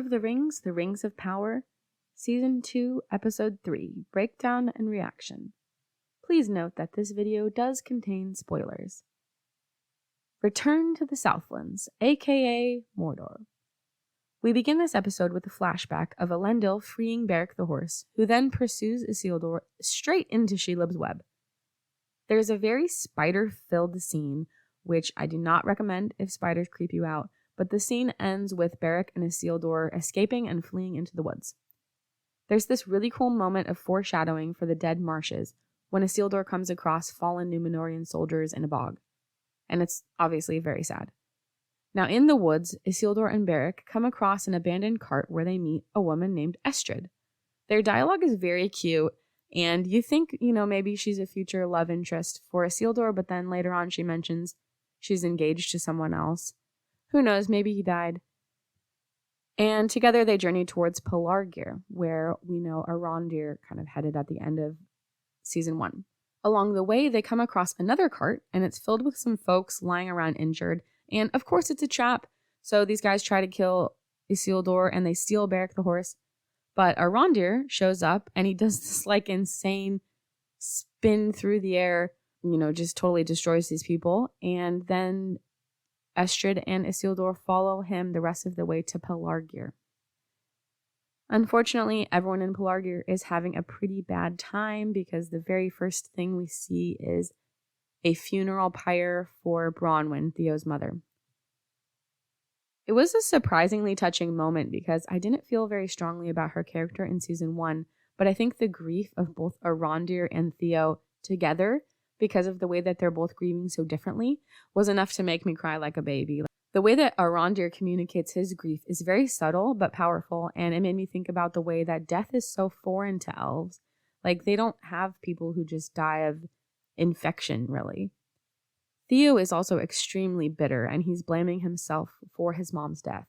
of the Rings, The Rings of Power, Season 2, Episode 3, Breakdown and Reaction. Please note that this video does contain spoilers. Return to the Southlands, aka Mordor. We begin this episode with a flashback of Elendil freeing Berek the horse, who then pursues Isildur straight into Shelob's web. There is a very spider-filled scene, which I do not recommend if spiders creep you out, but the scene ends with Berek and Isildur escaping and fleeing into the woods. There's this really cool moment of foreshadowing for the dead marshes when Isildur comes across fallen Numenorean soldiers in a bog. And it's obviously very sad. Now in the woods, Isildur and Berek come across an abandoned cart where they meet a woman named Estrid. Their dialogue is very cute, and you think, maybe she's a future love interest for Isildur, but then later on she mentions she's engaged to someone else. Who knows, maybe he died. And together they journey towards Pelargir, where we know Arondir kind of headed at the end of Season 1. Along the way, they come across another cart, and it's filled with some folks lying around injured. And of course, it's a trap, so these guys try to kill Isildur, and they steal Berek the horse. But Arondir shows up, and he does this insane spin through the air, just totally destroys these people. And then Estrid and Isildur follow him the rest of the way to Pelargir. Unfortunately, everyone in Pelargir is having a pretty bad time because the very first thing we see is a funeral pyre for Bronwyn, Theo's mother. It was a surprisingly touching moment because I didn't feel very strongly about her character in Season 1, but I think the grief of both Arondir and Theo together, because of the way that they're both grieving so differently, was enough to make me cry like a baby. The way that Arondir communicates his grief is very subtle but powerful, and it made me think about the way that death is so foreign to elves. They don't have people who just die of infection, really. Theo is also extremely bitter, and he's blaming himself for his mom's death.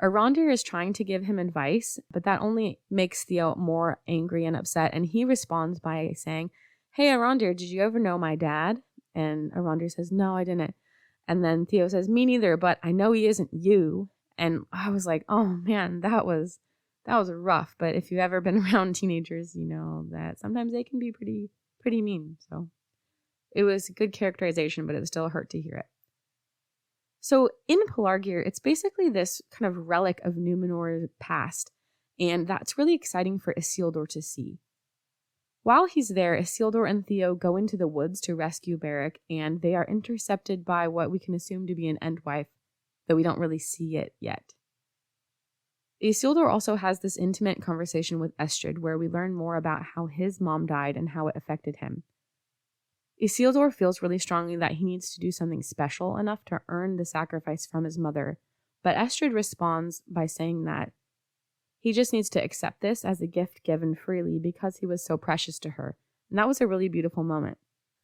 Arondir is trying to give him advice, but that only makes Theo more angry and upset, and he responds by saying, "Hey Arondir, did you ever know my dad?" And Arondir says, "No, I didn't." And then Theo says, "Me neither, but I know he isn't you." And I was like, oh man, that was rough. But if you've ever been around teenagers, you know that sometimes they can be pretty mean. So it was good characterization, but it still hurt to hear it. So in Pelargir, it's basically this kind of relic of Númenor's past, and that's really exciting for Isildur to see. While he's there, Isildur and Theo go into the woods to rescue Berek, and they are intercepted by what we can assume to be an Endwife, though we don't really see it yet. Isildur also has this intimate conversation with Estrid, where we learn more about how his mom died and how it affected him. Isildur feels really strongly that he needs to do something special enough to earn the sacrifice from his mother, but Estrid responds by saying that he just needs to accept this as a gift given freely because he was so precious to her, and that was a really beautiful moment.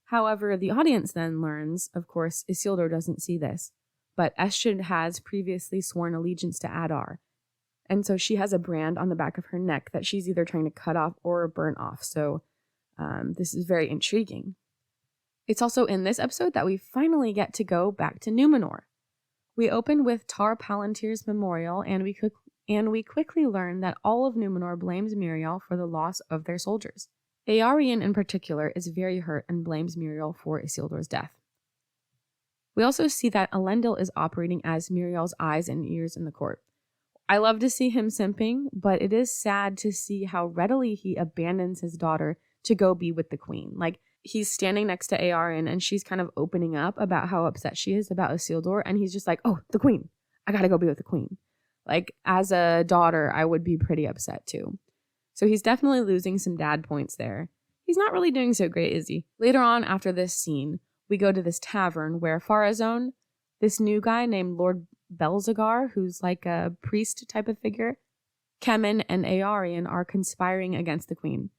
However, the audience then learns, of course, Isildur doesn't see this, but Estrid has previously sworn allegiance to Adar, and so she has a brand on the back of her neck that she's either trying to cut off or burn off, so this is very intriguing. It's also in this episode that we finally get to go back to Númenor. We open with Tar Palantir's memorial, and we quickly learn that all of Númenor blames Miriel for the loss of their soldiers. Eregion in particular is very hurt and blames Miriel for Isildur's death. We also see that Elendil is operating as Miriel's eyes and ears in the court. I love to see him simping, but it is sad to see how readily he abandons his daughter to go be with the queen. He's standing next to Eregion, and she's kind of opening up about how upset she is about Isildur, and he's just like, "Oh, the queen. I gotta go be with the queen." As a daughter, I would be pretty upset too. So he's definitely losing some dad points there. He's not really doing so great, is he? Later on, after this scene, we go to this tavern where Pharazôn, this new guy named Lord Belzegar, who's like a priest type of figure, Kemen and Eregion are conspiring against the queen.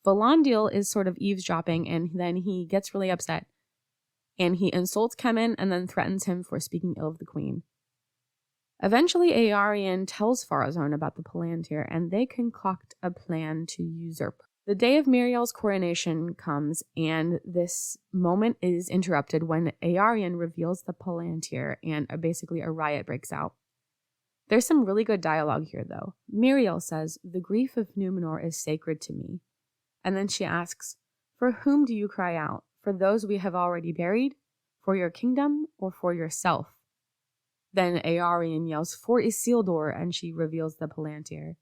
Elendil is sort of eavesdropping, and then he gets really upset. And he insults Kemen and then threatens him for speaking ill of the queen. Eventually, Eregion tells Pharazôn about the Palantir, and they concoct a plan to usurp. The day of Miriel's coronation comes, and this moment is interrupted when Eregion reveals the Palantir, and basically a riot breaks out. There's some really good dialogue here, though. Miriel says, "The grief of Númenor is sacred to me." And then she asks, "For whom do you cry out? For those we have already buried? For your kingdom? Or for yourself?" Then Earion yells, "For Isildur," and she reveals the Pelargir.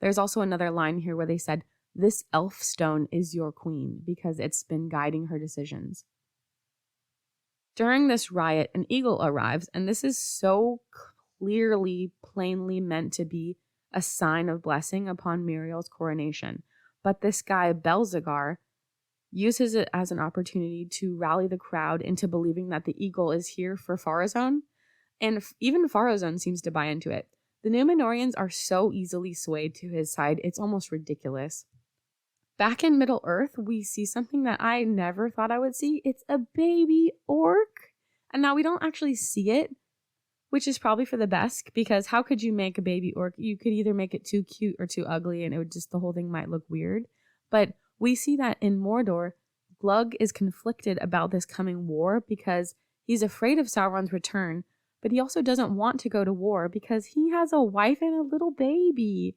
There's also another line here where they said, "This elf stone is your queen," because it's been guiding her decisions. During this riot, an eagle arrives, and this is so clearly, plainly meant to be a sign of blessing upon Miriel's coronation. But this guy, Belzegar, uses it as an opportunity to rally the crowd into believing that the eagle is here for Pharazôn, and even Pharazôn seems to buy into it. The Numenoreans are so easily swayed to his side, it's almost ridiculous. Back in Middle-earth, we see something that I never thought I would see. It's a baby orc. And now we don't actually see it, which is probably for the best, because how could you make a baby orc? You could either make it too cute or too ugly, and it would just, the whole thing might look weird. But we see that in Mordor, Glug is conflicted about this coming war because he's afraid of Sauron's return, but he also doesn't want to go to war because he has a wife and a little baby.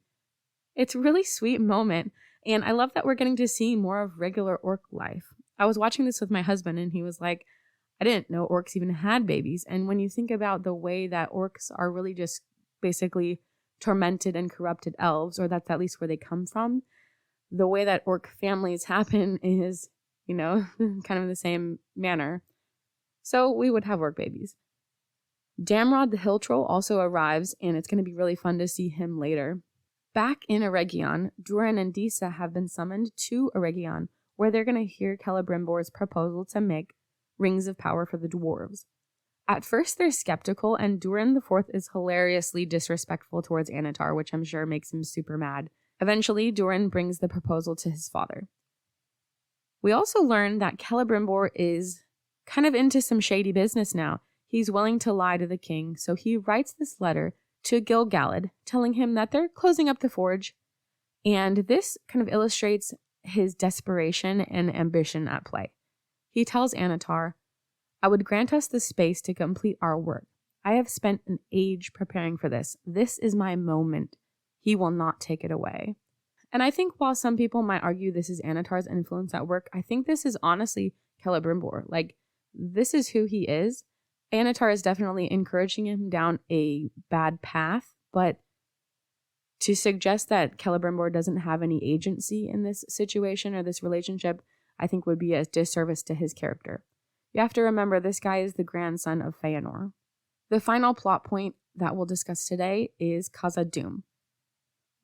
It's a really sweet moment, and I love that we're getting to see more of regular orc life. I was watching this with my husband, and he was like, "I didn't know orcs even had babies." And when you think about the way that orcs are really just basically tormented and corrupted elves, or that's at least where they come from, the way that orc families happen is, kind of the same manner. So we would have orc babies. Damrod the Hill Troll also arrives, and it's going to be really fun to see him later. Back in Eregion, Durin and Disa have been summoned to Eregion, where they're going to hear Celebrimbor's proposal to make rings of power for the dwarves. At first, they're skeptical, and Durin IV is hilariously disrespectful towards Annatar, which I'm sure makes him super mad. Eventually, Durin brings the proposal to his father. We also learn that Celebrimbor is kind of into some shady business now. He's willing to lie to the king, so he writes this letter to Gil-galad, telling him that they're closing up the forge, and this kind of illustrates his desperation and ambition at play. He tells Annatar, "I would grant us the space to complete our work. I have spent an age preparing for this. This is my moment. He will not take it away." And I think while some people might argue this is Annatar's influence at work, I think this is honestly Celebrimbor. Like, this is who he is. Annatar is definitely encouraging him down a bad path, but to suggest that Celebrimbor doesn't have any agency in this situation or this relationship, I think would be a disservice to his character. You have to remember, this guy is the grandson of Feanor. The final plot point that we'll discuss today is Khazad-dûm.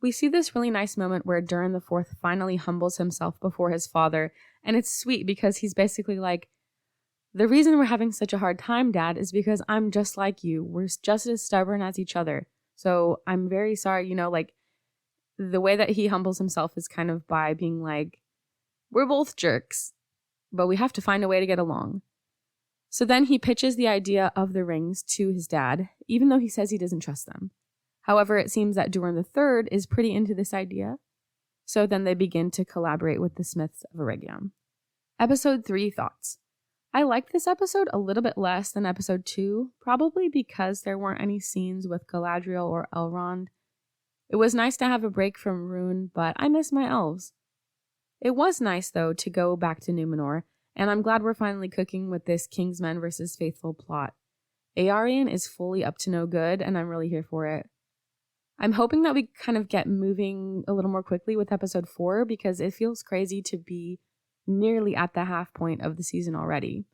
We see this really nice moment where Durin IV finally humbles himself before his father, and it's sweet because he's basically like, "The reason we're having such a hard time, Dad, is because I'm just like you. We're just as stubborn as each other. So I'm very sorry." The way that he humbles himself is kind of by being like, "We're both jerks, but we have to find a way to get along." So then he pitches the idea of the rings to his dad, even though he says he doesn't trust them. However, it seems that Durin III is pretty into this idea. So then they begin to collaborate with the Smiths of Eregion. Episode 3 thoughts. I liked this episode a little bit less than episode 2, probably because there weren't any scenes with Galadriel or Elrond. It was nice to have a break from Rhûn, but I miss my elves. It was nice, though, to go back to Númenor, and I'm glad we're finally cooking with this Kingsmen versus Faithful plot. Earion is fully up to no good, and I'm really here for it. I'm hoping that we kind of get moving a little more quickly with episode 4, because it feels crazy to be nearly at the half point of the season already.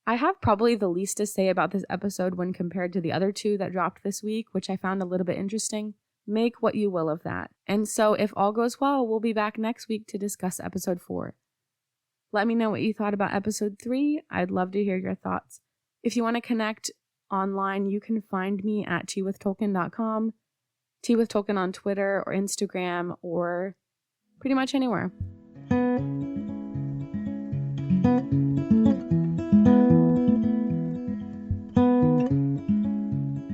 I have probably the least to say about this episode when compared to the other 2 that dropped this week, which I found a little bit interesting. Make what you will of that. And so if all goes well, we'll be back next week to discuss episode 4. Let me know what you thought about episode 3. I'd love to hear your thoughts. If you want to connect online, you can find me at teawithtolkien.com, teawithtolkien on Twitter or Instagram, or pretty much anywhere.